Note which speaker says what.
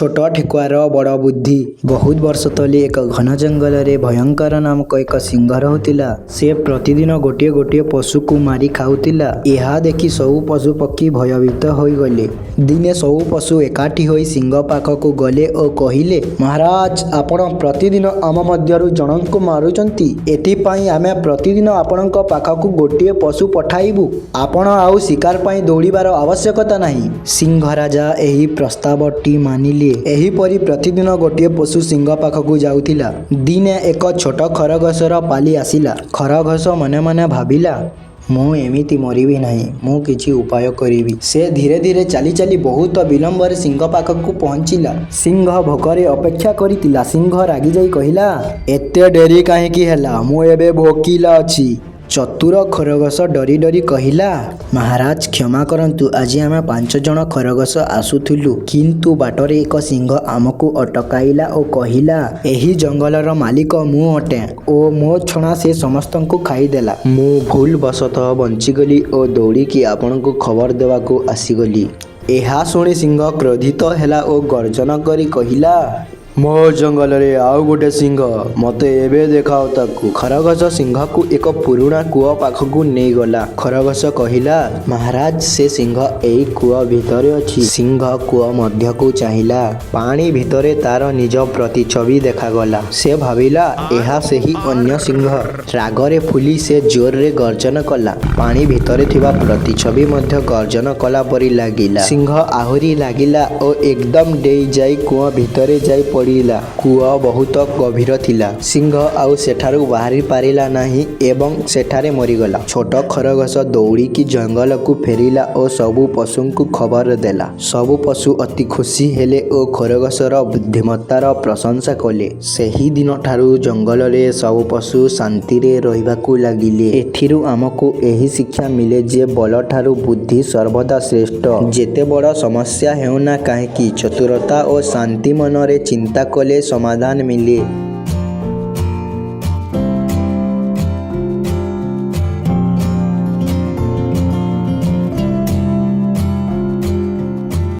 Speaker 1: छोट ठेकुआर बड़ बुद्धि। बहुत वर्ष तले एक घन जंगल में भयंकर नामक एक सिंह रहुतिला। से प्रतिदिन गोटे गोटे पशु को मारी खाउतिला। यह देखि सबु पशु पक्षी भयभीत होइगले। दिने सबु पशु एकाठी होई सिंह पाखकु गले और कहिले, महाराज आपण प्रतिदिन आम मध्यरु जनक मारुचंती। एथिपाई आमे प्रतिदिन आपणक पाखकु गोटे पशु पठाइबु। आपण आउ शिकार पाई दौड़ीबार आवश्यकता नहीं। सिंह राजा एही प्रस्तावटी मानिले। एहीपरि प्रतिदिन गोटे पशु सिंह पाखकु जाउथिला। दिने एक छोट खरगोशर पाली आसिला। खरगोश मने मने भाबिला, ମୁଁ ଏମିତି ମରିବି ନାହିଁ, ମୁଁ କିଛି ଉପାୟ କରିବି। ସେ ଧୀରେ ଧୀରେ ଚାଲି ଚାଲି ବହୁତ ବିଳମ୍ବରେ ସିଂହ ପାଖକୁ ପହଞ୍ଚିଲା। ସିଂହ ଭୋକରେ ଅପେକ୍ଷା କରିଥିଲା। ସିଂହ ରାଗିଯାଇ କହିଲା, ଏତେ ଡେରି କାହିଁକି ହେଲା? ମୁଁ ଏବେ ଭୋକିଲା ଅଛି। ଚତୁର ଖରଗୋଶ ଡରି ଡରି କହିଲା, ମହାରାଜ କ୍ଷମା କରନ୍ତୁ, ଆଜି ଆମେ 5 ଜଣ ଖରଗୋଶ ଆସୁଥିଲୁ, କିନ୍ତୁ ବାଟରେ ଏକ ସିଂହ ଆମକୁ ଅଟକାଇଲା ଓ କହିଲା, ଏହି ଜଙ୍ଗଲର ମାଲିକ ମୁଁ ଅଟେ ଓ ମୋ ଛଣା ସେ ସମସ୍ତଙ୍କୁ ଖାଇଦେଲା। ମୁଁ ଭୁଲ ବଶତଃ ବଞ୍ଚିଗଲି ଓ ଦୌଡ଼ିକି ଆପଣଙ୍କୁ ଖବର ଦେବାକୁ ଆସିଗଲି। ଏହା ଶୁଣି ସିଂହ କ୍ରୋଧିତ ହେଲା ଓ ଗର୍ଜନ କରି କହିଲା, ମୋ ଜଙ୍ଗଲରେ ଆଉ ଗୋଟେ ସିଂହ, ମୋତେ ଏବେ ଦେଖାଅ ତାକୁ। ଖରଗୋଶ ସିଂହକୁ ଏକ ପୁରୁଣା କୂଅ ପାଖକୁ ନେଇଗଲା। ଖରଗୋଶ କହିଲା, ମହାରାଜ ସେ ସିଂହ ଏଇ କୂଅ ଭିତରେ ଅଛି। ସିଂହ କୂଅ ମଧ୍ୟକୁ ଚାହିଁଲା। ପାଣି ଭିତରେ ତାର ନିଜ ପ୍ରତିଛବି ଦେଖାଗଲା। ସେ ଭାବିଲା, ଏହା ସେହି ଅନ୍ୟ ସିଂହ। ରାଗରେ ଫୁଲି ସେ ଜୋରରେ ଗର୍ଜନ କଲା। ପାଣି ଭିତରେ ଥିବା ପ୍ରତିଛବି ମଧ୍ୟ ଗର୍ଜନ କଲା ପରି ଲାଗିଲା। ସିଂହ ଆହୁରି ଲାଗିଲା ଓ ଏକଦମ ଡେଇଁ ଯାଇ କୂଅ ଭିତରେ ଯାଇ ପଡ଼ିଲା। କୂଅ ବହୁତ ଗଭୀର ଥିଲା। ସିଂହ ଆଉ ସେଠାରୁ ବାହାରି ପାରିଲା ନାହିଁ ଏବଂ ସେଠାରେ ମରିଗଲା। ଛୋଟ ଖରଗୋଶ ଦୌଡ଼ିକି ଜଙ୍ଗଲକୁ ଫେରିଲା ଓ ସବୁ ପଶୁଙ୍କୁ ଖବର ଦେଲା। ସବୁ ପଶୁ ଅତି ଖୁସି ହେଲେ ଓ ଖରଗୋଶର ବୁଦ୍ଧିମତ୍ତାର ପ୍ରଶଂସା କଲେ। ସେହି ଦିନଠାରୁ ଜଙ୍ଗଲରେ ସବୁ ପଶୁ ଶାନ୍ତିରେ ରହିବାକୁ ଲାଗିଲେ। ଏଥିରୁ ଆମକୁ ଏହି ଶିକ୍ଷା ମିଳେ ଯେ ବଳଠାରୁ ବୁଦ୍ଧି ସର୍ବଦା ଶ୍ରେଷ୍ଠ। ଯେତେ ବଡ଼ ସମସ୍ୟା ହେଉନା କାହିଁକି, ଚତୁରତା ଓ ଶାନ୍ତି ମନରେ ଚିନ୍ତା କଲେ ସମାଧାନ ମିଳେ।